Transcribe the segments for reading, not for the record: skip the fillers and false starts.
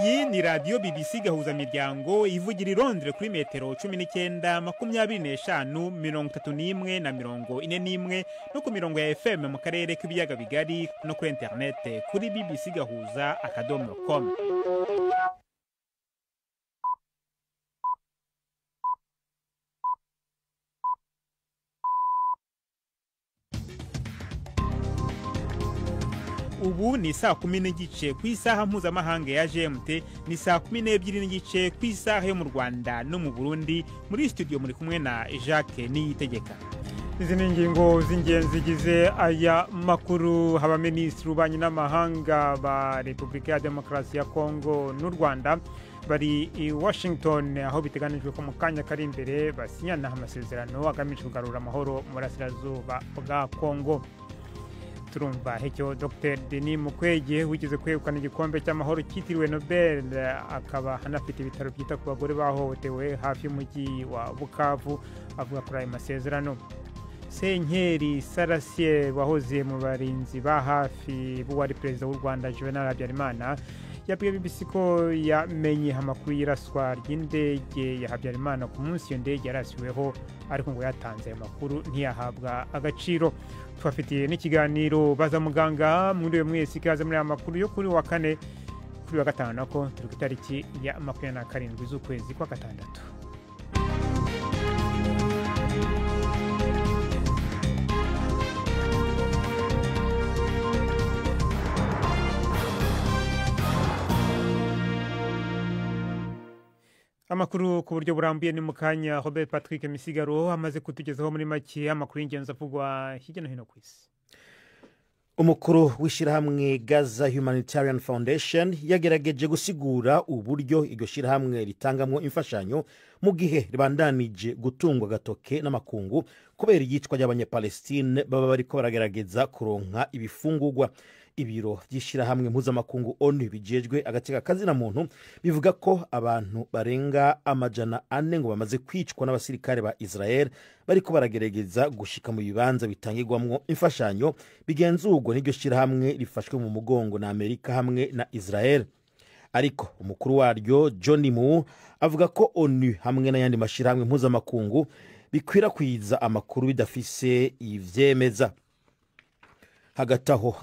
iyi ni radiyo BBC gahuza miryango ivugira i Londres kuri metero 19 25 31 na 41 no ku mirongo ya FM mu karere k'ibiyaga bigari no kuri internet kuri bbcgahuza.com. Ubu ni saa 10 n'igice ku isaha mpuzamahanga ya GMT, ni saa 12 n'igice ku isaha yo mu Rwanda no mu Burundi. Muri studio muri kumwe na Jacques Niyitegeka. Izi ni ingingo z'ingenzi zigize aya makuru. Abaminisitiri b'ububanyi n'amahanga ba Repubulika ya Demokarasi ya Kongo n'u Rwanda bari i Washington, aho biteganijwe ko mu kanya kari imbere basinyana amasezerano agamije kugarura amahoro mu burasirazuba bwa Kongo. Turumva hecyo Dr. Denis Mukwege wigeze kwegukana igikombe cy'amahoro cyitiriwe Nobel, akaba hanafite ibitaro byita ku bagore bahohotewe hafi y'umujyi wa Bukavu, avuga kuri ayo masezerano. Senkeri Sarasiye wahoze mu barinzi ba hafi b'uwari perezida w'u Rwanda Juvenal Habyarimana yabwiye BBC ko yamenye amakuru y'iraswa ry'indege ya Habyarimana ku munsi iyo ndege yarasiweho, ariko ngo yatanze ayo makuru ntiyahabwa agaciro. Twafitiye n'ikiganiro baza muganga muri uyu mwezi, ikaze muri aya makuru yo kuri wa kane kuri wa gatanu, nako turi ku itariki ya 27 z'ukwezi kwa gatandatu. Amakuru ku buryo burambuye ni mukanya. Robert Patrick Misigaro amaze kutugezaho muri make amakuru y'ingenzi avugwa hirya no hino ku isi. Umukuru w'ishirahamwe Gaza Humanitarian Foundation yagerageje gusigura uburyo iryo shirahamwe ritangamwo imfashanyo mu gihe ribandanije gutungwa gatoke n'amakungu kubera iyicwa ry'abanyapalestine baba bariko baragerageza kuronka ibifungurwa. Ibiro by'ishirahamwe mpuzamakungu ONU bijejwe agateka kazina muntu bivuga ko abantu barenga 400 ngo bamaze kwicwa n'abasirikare ba Israel bariko baragerageza gushika mu bibanza bitangirwamwo imfashanyo bigenzurwa n'iryo shirahamwe rifashwe mu mugongo na Amerika hamwe na Israel. Ariko umukuru waryo Johnny Moore avuga ko ONU hamwe n'ayandi mashirahamwe mpuzamakungu bikwirakwiza amakuru bidafise ivyemeza. Hagati aho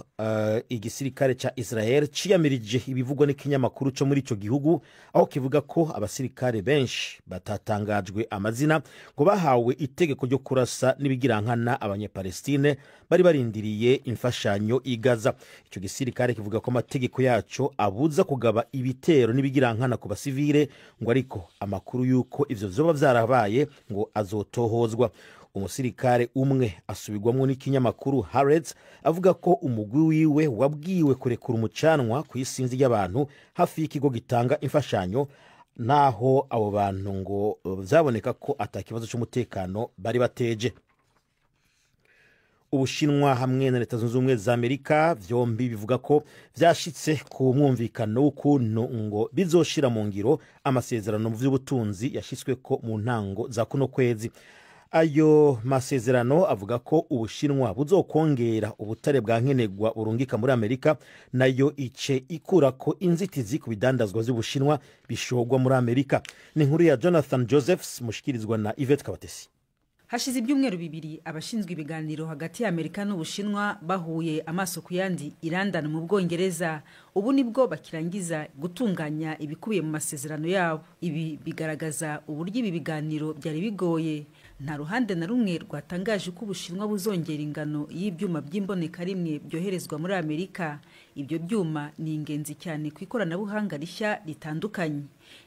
igisirikare ca Israel ciyamirije ibivugwa n'ikinyamakuru cyo muri ico gihugu, aho kivuga ko abasirikare benshi batatangajwe amazina ngo bahawe itegeko ryo kurasa n'ibigirankana abanyapalestine bari barindiriye imfashanyo igaza. Ico gisirikare kivuga ko amategeko yaco abuza kugaba ibitero n'ibigirankana ku basivile, ngo ariko amakuru yuko ivyo vyoba vyarabaye ngo azotohozwa. Umusirikare umwe asubirwamwo n'ikinyamakuru Haaretz avuga ko umugwi wiwe wabwiwe kurekura umucanwa ku isinzi y'abantu hafi y'ikigo gitanga imfashanyo, naho abo bantu ngo byaboneka ko atakibazo cy'umutekano bari bateje. Ubushinwa hamwe na Leta Zunze Ubumwe za Amerika vyombi bivuga ko vyashitse ku mwumvikano w'ukuntu ngo bizoshira mu ngiro amasezerano mu vy'ubutunzi yashitswe ko mu ntango za kuno kwezi. Ayo masezerano avuga ko Ubushinwa buzokongera ubutare bwa nkenerwa burungika muri Amerika, nayo ice ikurako inzitizi ku bidandazwa by'Ubushinwa bishogwa muri Amerika. Ni nkuru ya Jonathan Josephs mushikirizwa na Yvette Kabatesi. Hashize ibyumweru bibiri abashinzwe ibiganiro hagati ya Amerika n'Ubushinwa bahuye amaso ku yandi irandana mu Bwongereza. Ubu nibwo bakirangiza gutunganya ibikubiye mu masezerano yabo. Ibi bigaragaza uburyo ibi biganiro byari bigoye. Nta ruhande na rumwe rwatangaje ko Ubushinwa buzongera ingano y'ibyuma by'imboneka rimwe byoherezwa muri Amerika. Ibyo byuma ni ingenzi cyane ku ikoranabuhanga rishya ritandukanye.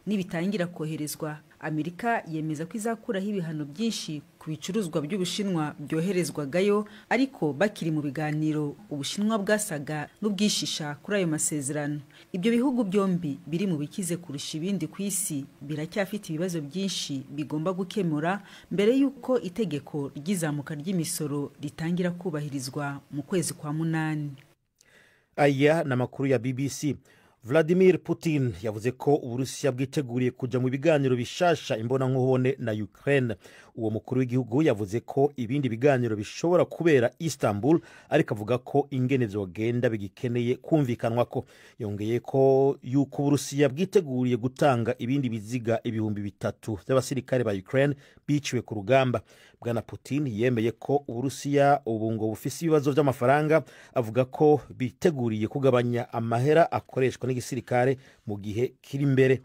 Nibitangira koherezwa, Amerika yemeza ko izakuraho ibihano byinshi ku bicuruzwa by'Ubushinwa byoherezwagayo, ariko bakiri mu biganiro Ubushinwa bwasaga n'ubwishisha kuri ayo masezerano. Ibyo bihugu byombi biri mu bikize kurusha ibindi ku isi biracyafite ibibazo byinshi bigomba gukemura mbere yuko itegeko ry'izamuka ry'imisoro ritangira kubahirizwa mu kwezi kwa 8. Aya na makuru ya BBC. Vladimir Putin yavuze ko Uburusiya bwiteguriye kuja mu biganiro bishasha imbonankubone na Ukraine. Uwo mukuru w'igihugu yavuze ko ibindi biganiro bishobora kubera Istanbul, ariko avuga ko ingene vyogenda bigikeneye kumvikanwako. Yongeye ko yuko Uburusiya bwiteguriye gutanga ibindi biziga 3,000 by'abasirikare ba Ukraine biciwe ku rugamba. Bwana Putin yemeye ko Uburusiya ubu ngo bufise ibibazo vy'amafaranga, avuga ko biteguriye kugabanya amahera akoreshwa n'igisirikare mu gihe kiri imbere.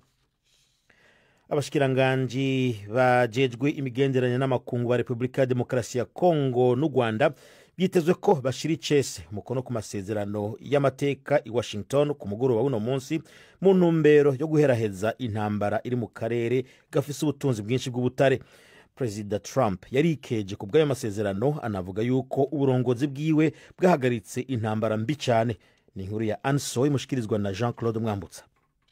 Abashikiranganji bajejwe imigenderanire n'amakungu ba Republika ya Demokarasi ya Kongo n'u Rwanda byitezwe ko bashira icese umukono ku masezerano y'amateka i Washington ku mugoroba w'uno munsi mu ntumbero yo guheraheza intambara iri mu karere gafise ubutunzi bwinshi bw'ubutare. Perezida Trump yarikeje ku bw'ayo masezerano, anavuga yuko uburongozi bwiwe bwahagaritse intambara mbi cyane. Ni inkuru ya Ansoy mushikirizwa na Jean-Claude Mwambutsa.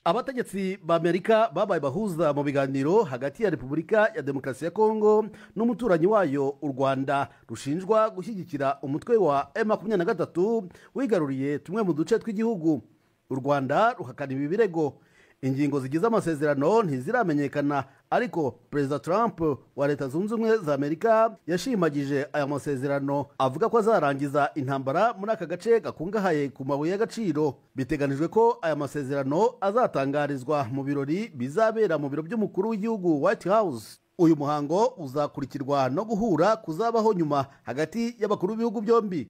Abategetsi b'Amerika babaye bahuza mu biganiro hagati ya Repubulika ya Demokarasi ya Kongo n'umuturanyi wayo u Rwanda rushinjwa gushyigikira umutwe wa M23 wigaruriye tumwe mu duce tw'igihugu. U Rwanda ruhakana ibi birego. Ingingo zigize amasezerano ntiziramenyekana, ariko Perezida Trump wa Leta Zunze Ubumwe za Amerika yashimagije aya masezerano, avuga ko azarangiza intambara muri aka gace gakungahaye ku mabuye y'agaciro. Biteganijwe ko aya masezerano azatangarizwa mu birori bizabera mu biro by'umukuru w'igihugu White House. Uyu muhango uzakurikirwa no guhura kuzabaho nyuma hagati y'abakuru b'ibihugu byombi.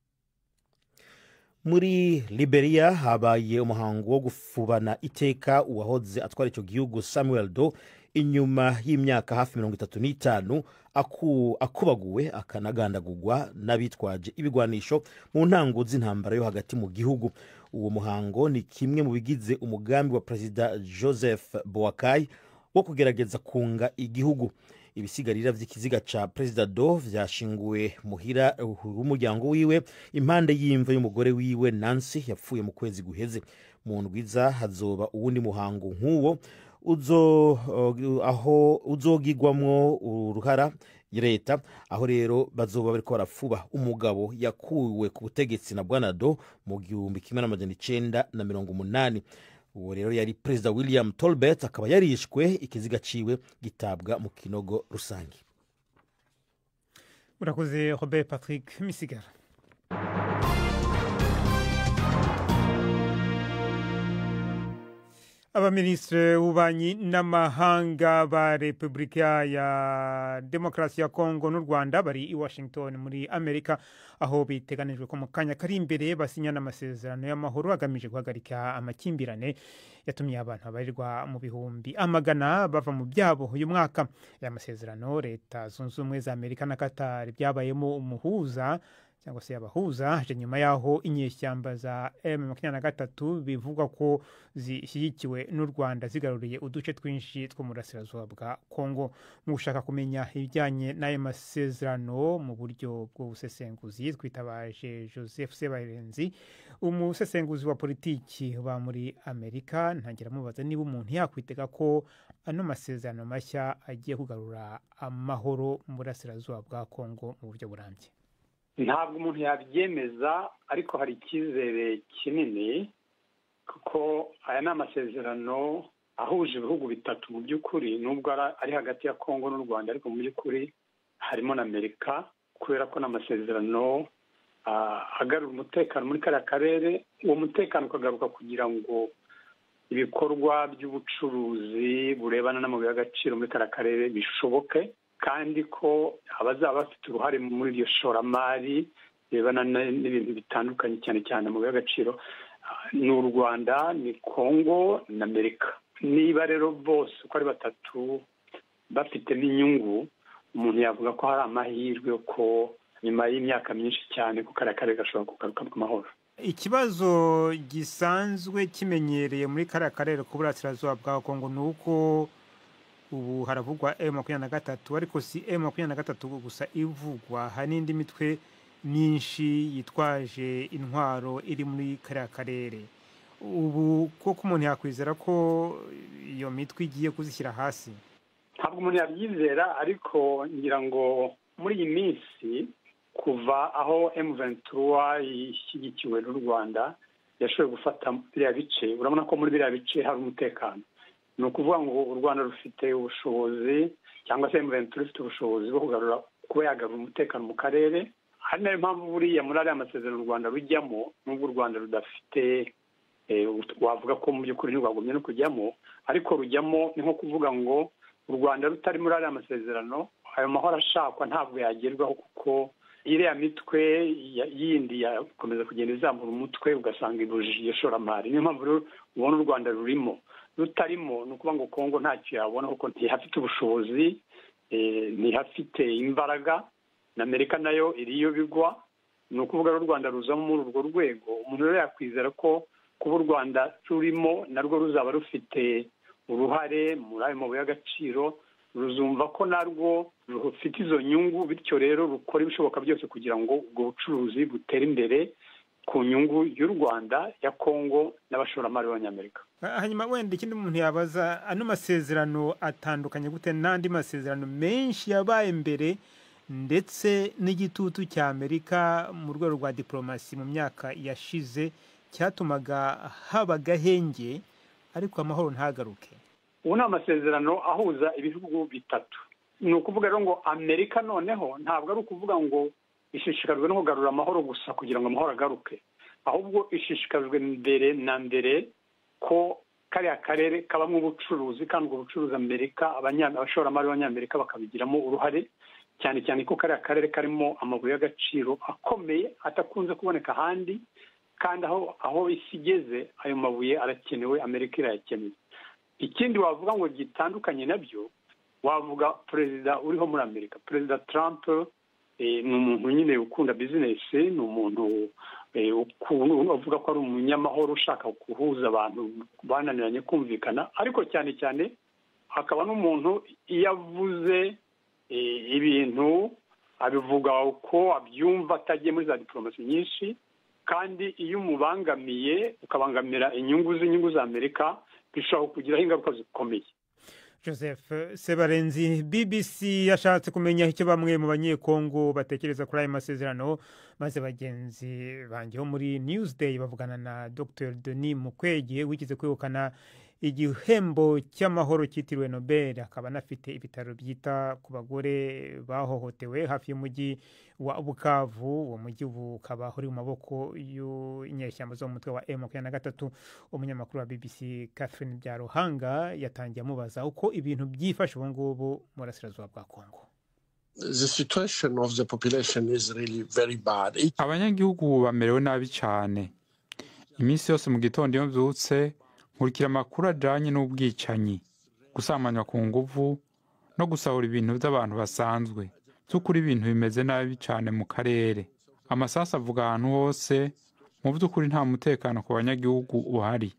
Muri Liberia habaye umuhango wo gufubana iteka uwahoze atwara icyo gihugu Samuel Doe inyuma y'imyaka hafi 35 akubaguwe akanagandagurwa n'abitwaje ibigwanisho mu ntango z'intambara yo hagati mu gihugu. Uwo muhango ni kimwe mu bigize umugambi wa Perezida Joseph Boakai wo kugerageza kunga igihugu. Ibisigarira vy'ikiziga ca Perezida Doe vyashinguwe muhira w'umuryango wiwe impande y'imva y'umugore wiwe Nancy yapfuye mu kwezi guheze. Mu ndwiza hazoba uwundi muhango nk'uwo aho uzogigwamwo uruhara leta, aho rero bazoba bariko barafuba umugabo yakuwe ku butegetsi na Bwana Doe mu 1980. Uwo rero yari Perezida William Tolbert, akaba yarishwe ikiziga ciwe gitabwa mu kinogo rusangi. Urakoze Robert Patrick Misigara. Abaminisitiri w'ububanyi n'amahanga ba Repubulika ya Demokarasi ya Kongo n'u Rwanda bari i Washington muri Amerika, aho biteganijwe ko mu kanya kari imbere basinyana amasezerano y'amahoro agamije guhagarika amakimbirane yatumye abantu babarirwa mu bihumbi amagana bava mu byabo uyu mwaka. Aya masezerano Leta Zunze Ubumwe za Amerika na Qatar byabayemo umuhuza cyangwa se abahuza nyuma yaho inyeshyamba za M23 bivugwa ko zishyigikiwe n'u Rwanda zigaruriye uduce twinshi two mu burasirazuba bwa Kongo. Mu gushaka kumenya ibijyanye n'ayo masezerano mu buryo bw'ubusesenguzi twitabaje Joseph Sebarenzi, umusesenguzi wa politiki ba muri Amerika. Ntangira mubaza niba umuntu yakwitega ko ano masezerano mashya agiye kugarura amahoro mu burasirazuba bwa Kongo mu buryo burambye. Ntabwo umuntu yabyemeza, ariko hari icyizere kinini kuko aya ni amasezerano ahuje ibihugu bitatu mu by'ukuri, nubwo ari hagati ya Kongo n'u Rwanda, ariko mu by'ukuri harimo na Amerika, kubera ko n'amasezerano agarura umutekano muri kariya karere. Uwo mutekano ukagaruka kugira ngo ibikorwa by'ubucuruzi burebana n'amabuye y'agaciro muri kariya karere bishoboke, kandi ko abazaba bafite uruhare muri iryo shoramari birebana n'ibintu bitandukanye cyane cyane amabuye y'agaciro ni u Rwanda, ni Kongo na Amerika. Niba rero bose uko ari batatu bafite n'inyungu, umuntu yavuga ko hari amahirwe ko nyuma y'imyaka myinshi cyane ko kariya karere gashobora kugaruka mu mahoro. Ikibazo gisanzwe kimenyereye muri kariya karere k'uburasirazuba bwa Kongo ni uko ubu haravugwa M23, ariko si M23 gusa ivugwa, hari n'indi mitwe myinshi yitwaje intwaro iri muri kariya karere. Ubu koko umuntu yakwizera ko iyo mitwe igiye kuzishyira hasi? Ntabwo umuntu yabyizera, ariko ngira ngo muri iyi minsi kuva aho M23 ishyigikiwe n'u Rwanda yashoboye gufata biriya bice urabona ko muri biriya bice hari umutekano ni ukuvuga ngo u Rwanda rufite ubushobozi cyangwa se M23 rufite ubushobozi bwo kuba yagarura umutekano mu karere hari nayo mpamvu buriya muri ariya masezerano u Rwanda rujyamo n'ubwo u Rwanda rudafite wavuga ko mu by'ukuri ntirwagumye no kujyamo ariko rujyamo ni nko kuvuga ngo u Rwanda rutari muri ariya masezerano ayo mahoro ashakwa ntabwo yagerwaho kuko iriya mitwe yindi yakomeza kugenda izamura umutwe ugasanga ibujije ishoramari niyo mpamvu rero ubona u Rwanda rurimo rutarimo ni ukuvuga ngo Kongo ntacyo yabona kuko ntihafite ubushobozi ntihafite imbaraga na Amerika nayo iriyo bigwa ni ukuvuga u Rwanda ruzamo muri urwo rwego umuntu rero yakwizera ko kuba u Rwanda rurimo narwo ruzaba rufite uruhare muri ayo mabuye y'agaciro ruzumva ko narwo rufite izo nyungu bityo rero rukora ibishoboka byose kugira ngo ubwo bucuruzi butere imbere ku nyungu y'u Rwanda ya Kongo n'abashoramari b'Abanyamerika. Hanyuma wenda ikindi umuntu yabaza ano masezerano atandukanye gute n'andi masezerano menshi yabaye mbere ndetse n'igitutu cya Amerika mu rwego rwa diplomasi mu myaka yashize cyatumaga haba gahenge ariko amahoro ntagaruke. Ubu ni amasezerano ahuza ibihugu bitatu ni ukuvuga rero ngo Amerika noneho ntabwo ari ukuvuga ngo ishishikajwe no kugarura amahoro gusa kugira ngo amahoro agaruke ahubwo ishishikajwe mbere na mbere ko kariya karere kabamo ubucuruzi kandi ubwo bucuruzi Amerika abashoramari b'Abanyamerika bakabigiramo uruhare cyane cyane ko kariya karere karimo amabuye y'agaciro akomeye atakunze kuboneka ahandi kandi aho isi igeze ayo mabuye arakenewe Amerika irayakeneye. Ikindi wavuga ngo gitandukanye nabyo wavuga perezida uriho muri Amerika perezida Trump ni umuntu nyine ukunda bizinesi ni umuntu uvuga ko ari umunyamahoro ushaka guhuza abantu bananiranye kumvikana ariko cyane cyane hakaba n'umuntu iyo avuze ibintu abivuga uko abyumva atagiye muri za diplomasi nyinshi kandi iyo umubangamiye ukabangamira inyungu za Amerika bishobora kugiraho ingaruka zikomeye. Joseph Sebarenzi, BBC yashatse kumenya icyo bamwe mu banyekongo batekereza kuri ayo masezerano maze bagenzi banjyeho muri Newsday bavugana na Dr Denis Mukwege wigize kwegukana igihembo cy'amahoro cyitiriwe Nobel akaba anafite ibitaro byita ku bagore bahohotewe hafi y'umujyi wa Bukavu uwo mujyi ukaba uri mu maboko y'inyeshyamba zo mu mutwe wa M23. Umunyamakuru wa BBC Catherine Byaruhanga yatangiye amubaza uko ibintu byifashe ubu ngubu mu burasirazuba bwa Kongo. The situation of the population is really very bad. Abanyagihugu bamerewe nabi cyane. Iminsi yose mu gitondo iyo mbyutse nkurikira amakuru ajyanye n'ubwicanyi gusambanywa ku nguvu no gusahura ibintu by'abantu basanzwe by'ukuri ibintu bimeze nabi cyane mu karere. Amasasu avuga ahantu hose mu by'ukuri nta mutekano ku banyagihugu uhari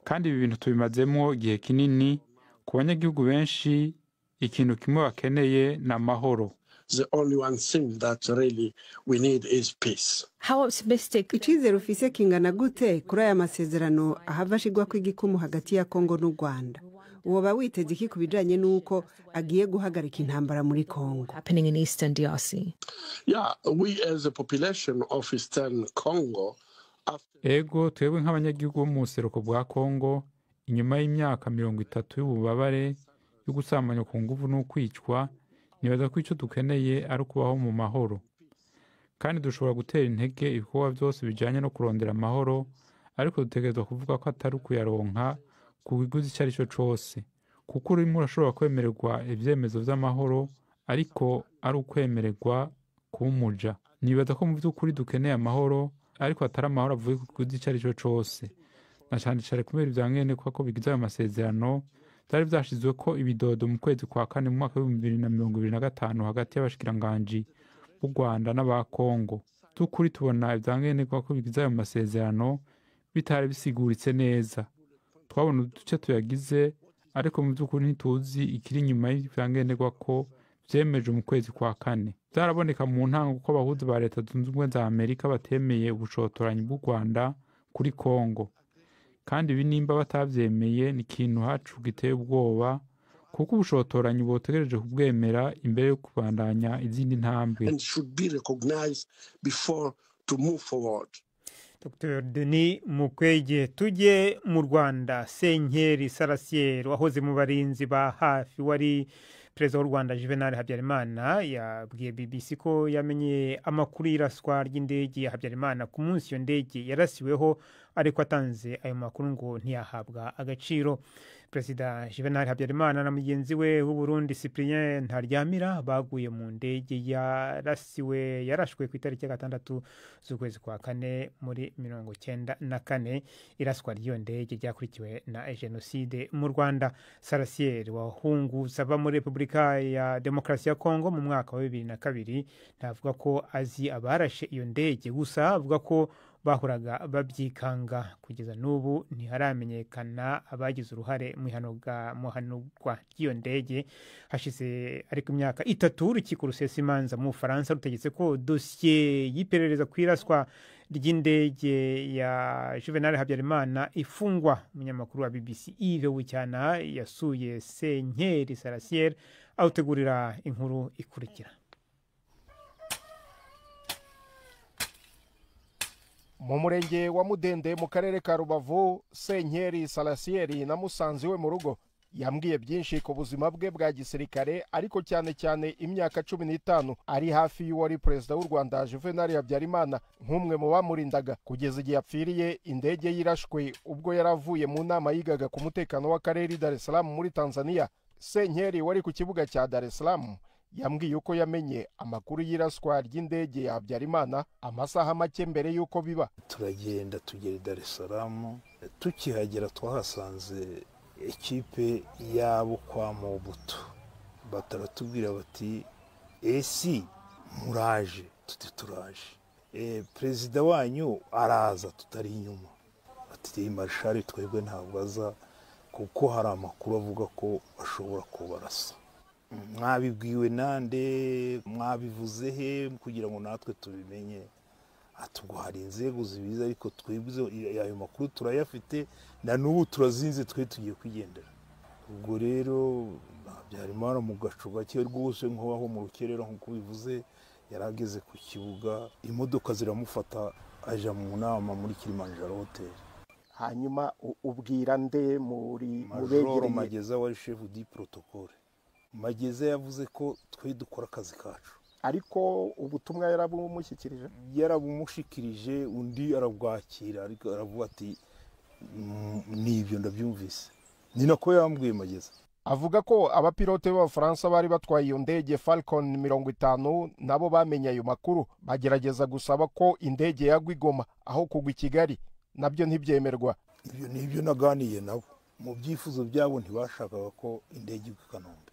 kandi ibi bintu tubimazemo igihe kinini ku banyagihugu benshi ikintu kimwe bakeneye ni amahoro. The only one thing that really we need is peace. How optimistic? Icyizere ufise kingana gute kuri aya masezerano ahava ashigwa kw'igikumu hagati ya Kongo n'u Rwanda? Woba witeze iki kubijanye nuko agiye guhagarika intambara muri Kongo? Happening in Eastern DRC. Yeah, we as a population of Eastern Congo. Ego twebwe nk'abanyagihugu bo mu buseruko bwa Kongo inyuma y'imyaka 30 y'ububabare yo gusambanywa ku nguvu no kwicwa nibaza ko icyo dukeneye ari ukubaho mu mahoro kandi dushobora gutera intege ibikorwa byose bijyanye no kurondera amahoro ariko dutegerezwa kuvuga ko atari ukuyaronka ku biguzi icyo ari cyo cyose kuko urimo urashobora kwemererwa ibyemezo by'amahoro ariko ari ukwemererwa kuwumuja. Nibaza ko mu by'ukuri dukeneye amahoro ariko atari amahoro avuye ku kiguzi icyo ari cyo cyose na cyane cyane kubera ibyangene ko bigize ayo masezerano byari byashizwe ko ibidodo mu kwezi kwa kane mu mwaka wa 2025 hagati y'abashikiranganji b'u Rwanda n'aba Kongo. Tukuri tubona ibyangene ko bigize ayo masezerano bitari bisiguritse neza. Twabona uduce tuyagize ariko mu by'ukuri ntituzi ikiri inyuma y'ibyangene ko byemeje mu kwezi kwa kane. Byaraboneka mu ntango ko abahuzi ba leta zunze ubumwe za Amerika batemeye ubushotoranyi bw'u Rwanda kuri Kongo. Kandi ibi nimba batabyemeye ni ikintu hacu giteye ubwoba kuko ubushotoranyi butegereje kubwemera imbere yo kubandanya izindi ntambwe. Dr Denis Mukwege. Tujye mu Rwanda. Senkeri Sarasier wahoze mu barinzi ba hafi wari perezida w'u Rwanda Juvenal Habyarimana yabwiye BBC ko yamenye amakuru y'iraswa ry'indege ya Habyarimana ku munsi iyo ndege yarasiweho, ariko atanze ayo makuru ngo ntiyahabwa agaciro. Perezida Juvenal Habyarimana na mugenzi we w'u Burundi Cyprien Ntaryamira baguye mu ndege yarashwe ku itariki ya 6 z'ukwezi kwa 4 muri 1994. Iraswa ry'iyo ndege ryakurikiwe na jenoside mu Rwanda. Sarasier wahungutse ava muri Repubulika ya Demokarasi ya Kongo mu mwaka wa 2002 ntavuga ko azi abarashe iyo ndege, gusa avuga ko bahuraga babyikanga. Kugeza n'ubu ntiharamenyekana abagize uruhare mu ihanurwa ry'iyo ndege. Hashize ariko imyaka 3 urukiko rusesa imanza mu Bufaransa rutegetse ko dosiye y'iperereza ku iraswa ry'indege ya Juvenal Habyarimana ifungwa. Umunyamakuru wa BBC Yves Bucyana yasuye Senkeri Sarasier awutegurira inkuru ikurikira. Mu murenge wa Mudende mu karere ka Rubavu, Senkeri Sarasier na musanzi we mu rugo yambwiye byinshi ku buzima bwe bwa gisirikare, ariko cyane cyane imyaka 15 ari hafi y'uwari perezida w'u Rwanda Juvenal Habyarimana nk'umwe mu bamurindaga kugeza igihe yapfiriye indege yirashwe ubwo yaravuye mu nama yigaga ku mutekano w'akarere Dar es Salaam muri Tanzania. Senkeri wari ku kibuga cya Dar es Salaam yambwiye uko yamenye amakuru y'iraswa ry'indege ya Habyarimana amasaha make mbere y'uko biba. Turagenda tugera Dar es Salaam, tukihagera twahasanze ekipe yabo kwa Mobutu. Bataratubwira bati esi muraje, tuti turaje. Perezida wanyu araza, tutari inyuma. Ati Marshal twebwe ntabwo aza kuko hari amakuru avuga ko ashobora kubarasa. Mwabibwiwe nande, mwabivuze he kugira ngo natwe tubimenye? Atubwo hari inzego zibiza, ariko twebwe ayo makuru turayafite na n'ubu turazinze, twe tugiye kwigendera. Ubwo rero Habyarimana mu gacu gake rwose nk'aho mu rukerera nk'uko bivuze yarageze ku kibuga, imodoka ziramufata aja mu nama muri Kilimanjaro Hotel. Hanyuma ubwira nde muri Major Mageza wari chef du protocole. Mageza yavuze ko twe dukora akazi kacu, ariko ubutumwa yarabumushikirije undi arabwakira, ariko aravuga ati nibyo ndabyumvise. Ni nako yambwiye Mageza. Avuga ko abapilote b'Abafaransa bari batwaye iyo ndege Falcon 50 nabo bamenye ayo makuru, bagerageza gusaba ko indege yagwa i Goma aho kugwa i Kigali, nabyo ntibyemerwa. Ibyo nibyo naganiye nabo, mu byifuzo byabo ntibashakaga ko indege igwa i Kanombe.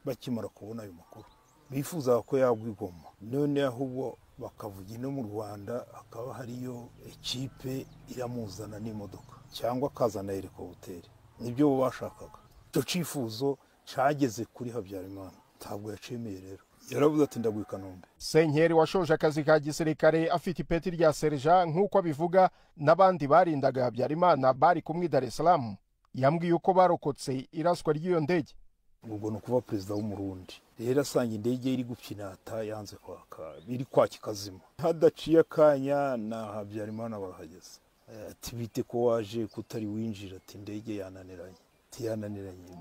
Bakimara kubona ayo makuru bifuza ko yagwa i Goma, none ahubwo bakavuga no mu Rwanda akaba hariyo ekipe iramuzana n'imodoka cyangwa akazana helikopteri. Nibyo bashakaga. Icyo cifuzo cageze kuri Habyarimana ntabwo yacemeye rero, yaravuze ati ndagwa i Kanombe. Senkeri washoje akazi ka gisirikare afite ipeti rya serja nk'uko abivuga, n'abandi barindaga Habyarimana bari kumwe Dar es Salaam, yambwiye uko barokotse iraswa ry'iyo ndege. Ubwo no kuva perezida w'umurundi rero asanga indege iri gupfinata yanze kwaka, biri kwaki kazima. Hadaciye akanya na Habyarimana barahageze. Ati bite ko waje kutari winjira? Ati indege yananiranye.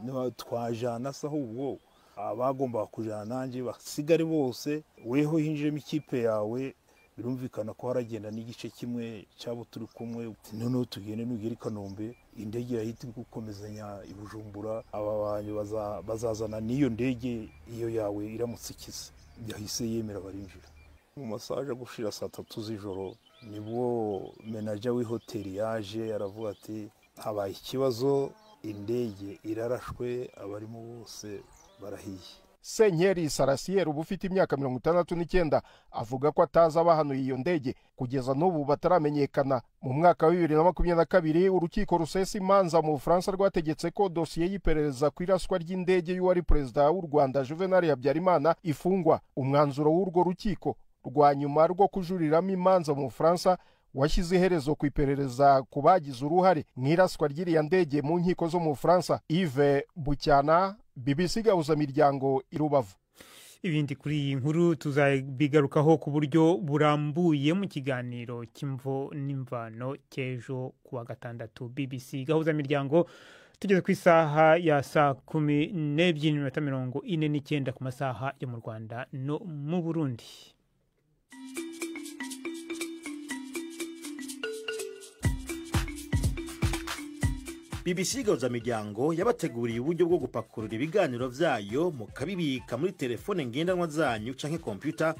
No twajana saho ubwo abagomba kujana nanje basigare bose, weho hinjiremo ikipe yawe, birumvikana ko haragenda n'igice kimwe cyabo turi kumwe. None tugende nugera i Kanombe, indege yahita gukomezanya i Bujumbura, aba banyu bazazana n'iyo ndege iyo yawe iramutsikiza. Yahise yemera barinjira. Mu masaje gushira saa 3 z'ijoro nibwo manager w'ihoteli yaje aravuga ati habaye ikibazo, indege irarashwe, abarimo bose barahiye. Senkeri Sarasier ubu ufite imyaka 69 avuga ko ataza abahanuye iyo ndege kugeza n'ubu bataramenyekana. Mu mwaka wa 2022 urukiko rusesa imanza mu Bufaransa rwategetse ko dosiye y'iperereza ku iraswa ry'indege y'uwari perezida w'u Rwanda Juvenal Habyarimana ifungwa. Umwanzuro w'urwo rukiko rwa nyuma rwo kujuriramo imanza mu Bufaransa washyize iherezo ku iperereza ku bagize uruhare mu iraswa ry'iriya ndege mu nkiko zo mu Bufaransa. Yves Bucyana, BBC Gahuzamiryango i Rubavu. ibindi kuri iyi nkuru tuzabigarukaho ku buryo burambuye mu kiganiro cy'imvo n'imvano cy'ejo kuwa gatandatu. BBC gahuza miryango tugeze ku isaha ya saa 12:49 ku masaha yo mu Rwanda no mu Burundi. BBC gahuza miryango yabateguriye uburyo bwo gupakurura ibiganiro vyayo mukabibika muri telefone ngendanwa zanyu canke computer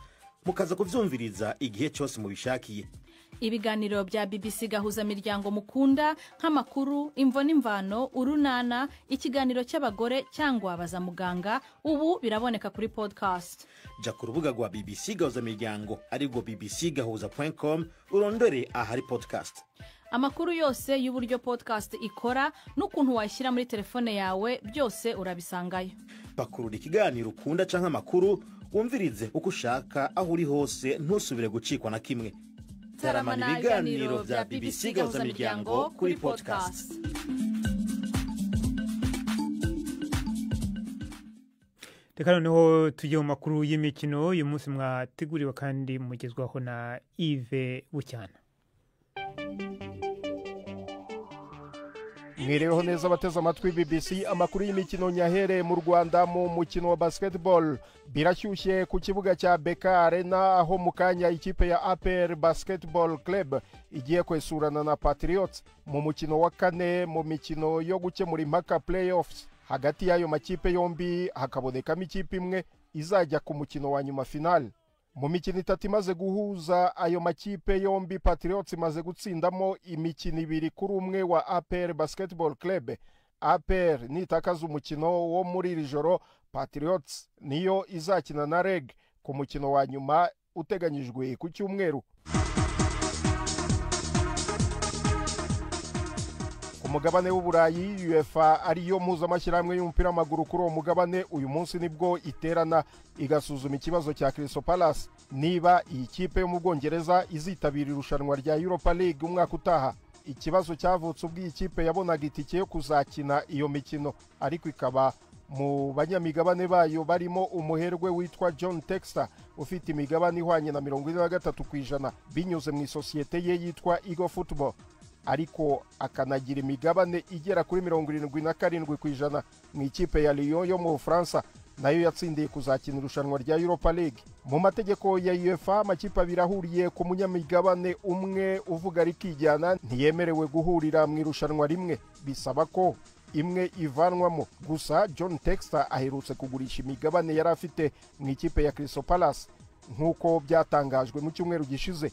mukaza kuvyumviriza igihe cyose mubishakiye. Ibiganiro bya BBC gahuza miryango mukunda nk'amakuru, imvo n'imvano, urunana, ikiganiro cy'abagore cyangwa abaza muganga ubu biraboneka kuri podcast. Ja ku rubuga rwa BBC gahuza miryango ariko bbcgahuza.com urondore ahari podcast. Amakuru yose y'uburyo podcast ikora n'ukuntu washyira muri telefone yawe byose urabisangayo. Pakurura ikiganiro ukunda canke amakuru wumvirize uko ushaka aho uri hose ntusubire gucikwa na kimwe. Taramana ibiganiro vya BBC gahuza miryango kuri podcast. Reka noneho tujye mu makuru y'imikino uyu munsi mwateguriwe kandi mugezwaho na Yves Bucyana. Mwireho neza bateze amatwi BBC amakuru y'imikino nyahere mu Rwanda mu mukino wa basketball birashyushye ku kibuga cya BK Arena aho mukanya ikipe ya APR Basketball Club igiye kwesurana na Patriots mu mukino wa kane mu mikino yo gukemura impaka playoffs. Hagati y'ayo makipe yombi hakabonekamo ikipe imwe izajya ku mukino wa nyuma final. Mu mikino itatu imaze guhuza ayo makipe yombi Patriots imaze gutsindamo imikino 2 kuri umwe wa APR Basketball Club. APR nitakaza umukino wo muri iri joro, Patriots niyo izakina na REG ku mukino wa nyuma uteganyijwe ku cyumweru. Umugabane w'Uburayi UEFA ariyo mpuzamashyiramwe y'umupira w'amaguru kuri uwo mugabane uyu munsi nibwo iterana igasuzuma ikibazo cya Crystal Palace niba iyi kipe yo mu Bwongereza izitabira irushanwa rya Europa League umwaka utaha. Ikibazo cyavutse ubwo iyi kipe yabonaga itike yo kuzakina iyo mikino ariko ikaba mu banyamigabane bayo barimo umuherwe witwa John Textor ufite imigabane ihwanye na 43% binyuze mu isosiyete ye yitwa Eagle Football, ariko akanagira imigabane igera kuri 77% mu ikipe ya Lyon yo mu France nayo yatsindiye kuzakina irushanwa rya Europa League. Mu mategeko ya UEFA amakipe abiri ahuriye ku munyamigabane umwe uvuga rikijyana ntiyemerewe guhurira mu irushanwa rimwe, bisaba ko imwe ivanwamo. Gusa John Textor aherutse kugurisha imigabane yari afite mu ikipe ya Crystal Palace nk'uko byatangajwe mu cyumweru gishize.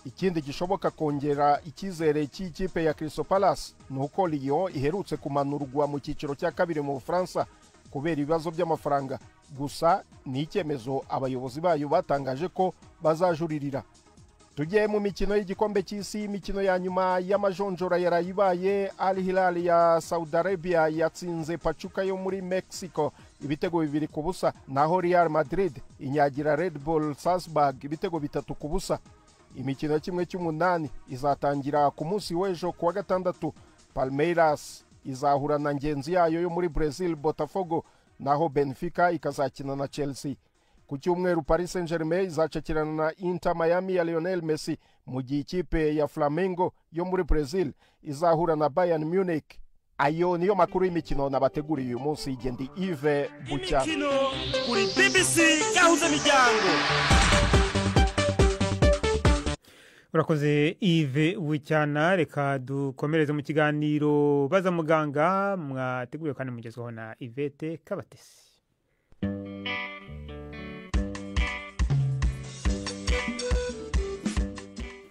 Ikindi gishoboka kongera icyizere cy'ikipe ya Crystal Palace nuko Lyon iherutse kumanurwa mu cyiciro cya kabiri mu Bufaransa kubera ibibazo by'amafaranga. Gusa ni icyemezo abayobozi bayo batangaje ko bazajuririra. Tugiye mu mikino y'igikombe cy'isi, imikino ya nyuma y'amajonjora yarayibaye. Al Hilal ya Saudi Arabia yatsinze Pachuca yo muri Mexico ibitego 2-0, naho Real Madrid inyagira Red Bull Salzburg ibitego 3-0. Imikino ya kimwe cy'umunani izatangira ku munsi w'ejo kuwa gatandatu. Palmeiras izahura na ngenzi yayo yo muri Brazil Botafogo, naho Benfica ikazakina na Chelsea. Ku cyumweru Paris Saint-Germain izacakirana na Inter Miami ya Lionel Messi, mu gihe ikipe ya Flamengo yo muri Brazil izahura na Bayern Munich. Ayo niyo makuru y'imikino nabateguriye uyu munsi. Gendi Yves Bucyana kuri BBC gahuza miryango. Urakoze Yves Bucyana. Reka dukomereze mu kiganiro baza muganga mwateguriwe kandi mugezwaho na Yvette Kabatesi.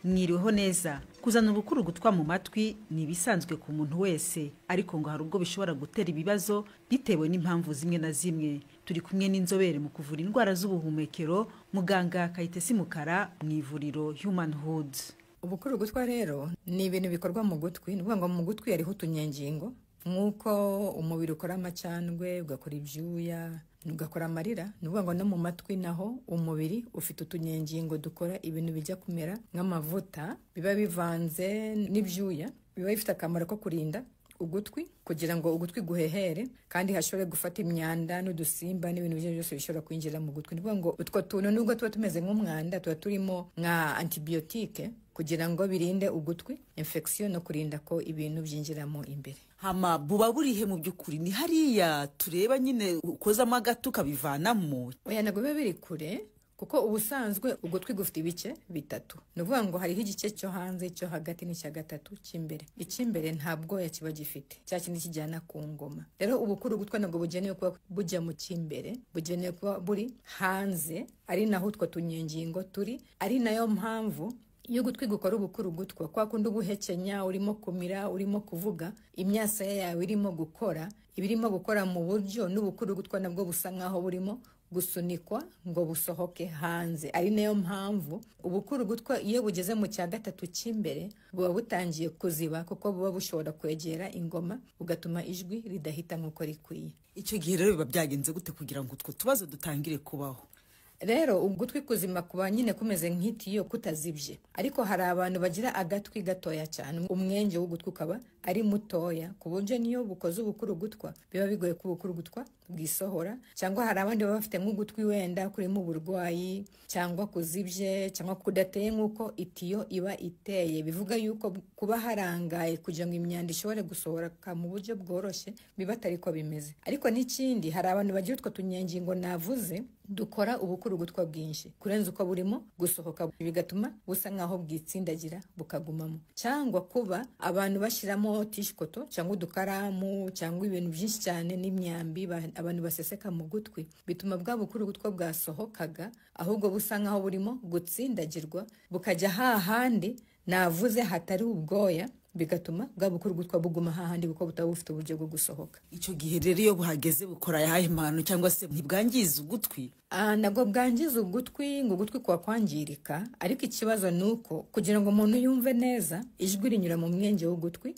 Mwiriweho neza. Kuzana ubukuru gutwa mu matwi ni ibisanzwe ku muntu wese, ariko ngo hari ubwo bishobora gutera ibibazo bitewe n'impamvu zimwe na zimwe. Turi kumwe n'inzobere mu kuvura indwara z'ubuhumekero, muganga Kayitesi Mukara mu ivuriro Human Hood. Ubukuru gutwa rero ni ibintu bikorwa mu gutwi, ni ukuvuga ngo mu gutwi hariho utunyengingo nk'uko umubiri ukora amacandwe, ugakora ibyuya, ugakora amarira. Ni ukuvuga ngo no mu matwi naho umubiri ufite utunyengingo dukora ibintu bijya kumera nk'amavuta biba bivanze n'ibyuya, biba bifite akamaro ko kurinda ugutwi kugira ngo ugutwi guhehere kandi hashobore gufata imyanda n'udusimba n'ibintu byose bishobora kwinjira mu gutwi. Ni ukuvuga ngo utwo tuntu nubwo tuba tumeze nk'umwanda tuba turimo nka antibiyotike kugira ngo birinde ugutwi infection no kurinda ko ibintu byinjiramo imbere. Hama buba burihe mu by'ukuri? Ni hariya tureba nyine ukozamo agatu kabivanamo? Oya, ntabwo biba biri kure kuko ubusanzwe ugutwi gufite ibice bitatu. Ni ukuvuga ngo hariho igice cyo hanze, cyo hagati n'icya gatatu cy'imbere. Icy'imbere nta bwoya kiba gifite, cya kindi kijyana ku ngoma. Rero ubukuru gutwa ntabwo bugenewe kuba bujya mu cy'imbere, bugenewe kuba buri hanze, ari naho utwo tunyengingo turi. Ari nayo mpamvu iyo ugutwi gukora ubukuru gutwa, kwa kundi uguhekenya, urimo kumira, urimo kuvuga, imyasa yawe irimo gukora, ibirimo gukora mu buryo n'ubukuru gutwa nabwo busa nkaho burimo gusunikwa ngo busohoke hanze. Ari nayo mpamvu ubukuru gutwa iyo bugeze mu cya gatatu cy'imbere buba butangiye kuziba kuko buba bushobora kwegera ingoma bugatuma ijwi ridahita nk'uko rikwiye. Icyo gihe rero biba byagenze gute kugira ngo utwo tubazo dutangire kubaho? Rero ugutwi kuzima kuba nyine kumeze nk'itiyo kutazibye, ariko hari abantu bagira agatwi gatoya cyane, umwenge w'ugutwi ukaba ari mutoya ku buryo niyo bukoze ubukuru gutwa biba bigoye ko ubukuru gutwa bwisohora. Cyangwa hari abandi baba bafite nk'ugutwi wenda kurimo uburwayi cyangwa kuzibye cyangwa kudateye nk'uko itiyo iba iteye, bivuga yuko kuba harangaye kugira ngo imyanda ishobore gusohoka mu buryo bworoshye biba atari ko bimeze. Ariko n'ikindi, hari abantu bagira utwo tunyengingo navuze dukora ubukuru gutwa bwinshi kurenza uko burimo gusohoka, bigatuma busa nkaho bwitsindagira bukagumamo. Cyangwa kuba abantu bashiramo tishikoto cyangwa udukaramu cyangwa ibintu byinshi cyane n'imyambi abantu baseseka mu gutwi, bituma bwa bukuru gutwa bwasohokaga ahubwo busa nkaho burimo gutsindagirwa bukajya hahandi navuze hatari ubwoya, bigatuma bwa bukuru gutwa buguma hahandi kuko butaba bufite uburyo bwo gusohoka. Icyo gihe rero iyo buhageze bukora yahe mpano cyangwa se ntibwangiza ugutwi? Ntabwo bwangiza ugutwi ngo ugutwi kwa kwangirika, ariko ikibazo ni uko kugira ngo umuntu yumve neza ijwi rinyura mu mwenge w'ugutwi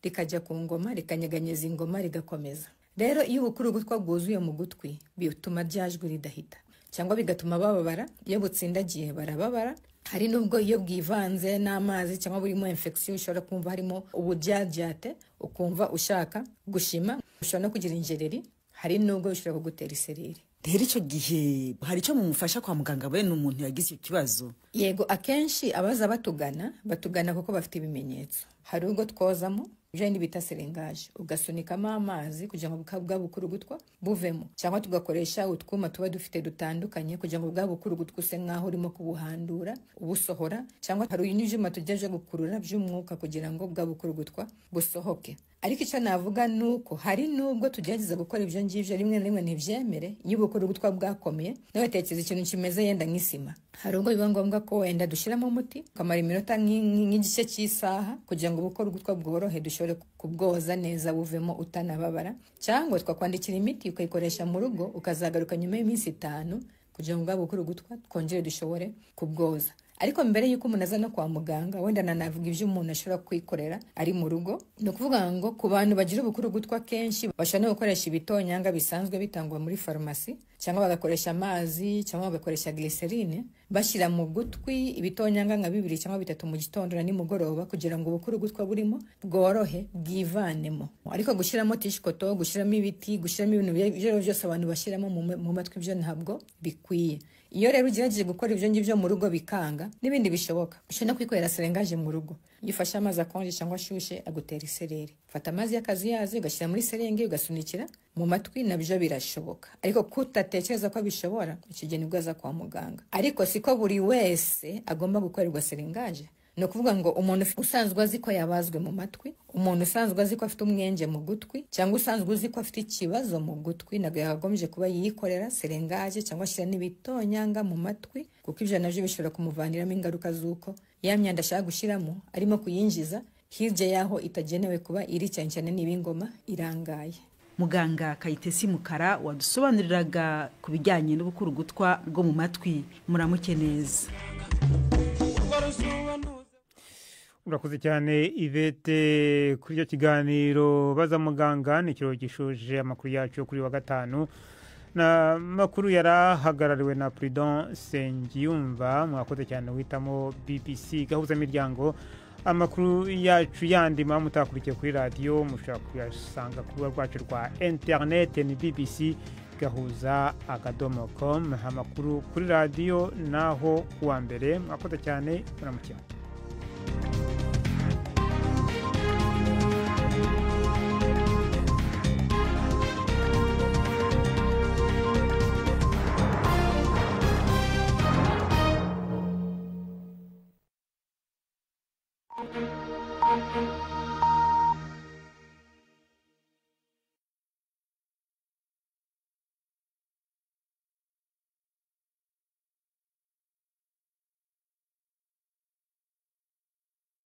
rikajya ku ngoma rikanyeganyeza ingoma rigakomeza. Rero iyo ubukuru gutwa bwuzuye mu gutwi bituma rya jwi ridahita, cyangwa bigatuma bababara. Iyo butsindagiye barababara. Hari nubwo iyo bwivanze n'amazi cyangwa burimo infection ushobora kumva harimo uburyajyate ukumva ushaka gushima, ushobora no kugira injereri, hari nubwo bishobora kugutera isereri. Rero icyo gihe hari icyo mumufasha kwa muganga bene umuntu yagize icyo kibazo? Yego, akenshi abaza batugana kuko bafite ibimenyetso. Hari ubwo twozamo ibyo bita serengaje, ugasunikamo amazi kugira ngo bwa bukuru gutwa buvemo, cyangwa tugakoresha utwuma tuba dufite dutandukanye kugira ngo bwa bukuru gutwa use nkaho urimo kubuhandura ubusohora, cyangwa hari ibyuma tujyaje gukurura by'umwuka kugira ngo bwa bukuru gutwa busohoke. Ariko icyo navuga nuko hari nubwo tugerageza gukora ibyo ngibyo rimwe na rimwe ntibyemere. Iyo ubukuru gutwa bwakomeye nabatekereza ikintu kimeze yenda nk'isima, hari ubwo biba ngombwa ko wenda dushyiramo umuti ukamara iminota nk'igice cy'isaha kugira ngo ubukuru gutwa bworohe dushobore kubwoza neza buvemo utanababara, cyangwa twakwandikira imiti ukayikoresha mu rugo ukazagaruka nyuma y'iminsi 5 kugira ngo bwa bukuru gutwa twongere dushobore kubwoza. Ariko mbere yuko umuntu aza no kwa muganga wenda nanavuga ibyo umuntu ashobora kwikorera ari mu rugo. Ni ukuvuga ngo ku bantu bagira ubukuru gutwa kenshi bashobora no gukoresha ibitonyanga bisanzwe bitangwa muri farumasi, cyangwa bagakoresha amazi cyangwa bagakoresha glycerine bashyira mu gutwi ibitonyanga nka 2 cyangwa 3 mu gitondo na nimugoroba kugira ngo ubukuru gutwa burimo bworohe bwivanemo. Ariko gushyiramo tishikoto, gushyiramo ibiti, gushyiramo ibintu byose abantu bashyiramo mu matwi byo ntabwo bikwiye. Iyo rero ugerageje gukora ibyo ngibyo mu rugo bikanga, n'ibindi bishoboka, ushobora no kwikorera serengaje mu rugo. Iyo ufashe amazi akonje cyangwa ashushe agutera isereri, fata amazi y'akazuyazi ugashyira muri serenge ugasunikira mu matwi, nabyo birashoboka. Ariko kutatekereza ko bishobora, icyo gihe nibwo aza kwa muganga. Ariko siko buri wese agomba gukorerwa serengaje. Ni ukuvuga ngo umuntu usanzwe azi ko yabazwe mu matwi, umuntu usanzwe azi ko afite umwenge mu gutwi, cyangwa usanzwe uzi ko afite ikibazo mu gutwi, ntabwo yakagombye kuba yikorera serengaje cyangwa ashyira n'ibitonyanga mu matwi, kuko ibyo nabyo bishobora kumuvaniramo ingaruka z'uko ya myanda ashaka gushyiramo arimo kuyinjiza hirya y'aho itagenewe kuba iri, cyane cyane niba ingoma irangaye. Muganga Kayitesi Mukara wadusobanuriraga ku bijyanye n'ubukuru gutwa bwo mu matwi. Muramuke neza. Urakoze cyane Ivete kuri icyo kiganiro baza muganga. Ni ikiro gishoje amakuru yacu kuri wa gatanu, na makuru yarahagarariwe na Prudent Sengiyumva. Mwakoze cyane witamo BBC gahuza miryango amakuru yacu yandi mama mutakurikiye kuri radiyo mushobora kuyasanga ku rubuga rwacu rwa interinete ni bbc.gahuza.com. amakuru kuri radiyo naho kuwa mbere mwakoze cyane muramukira. Thank you.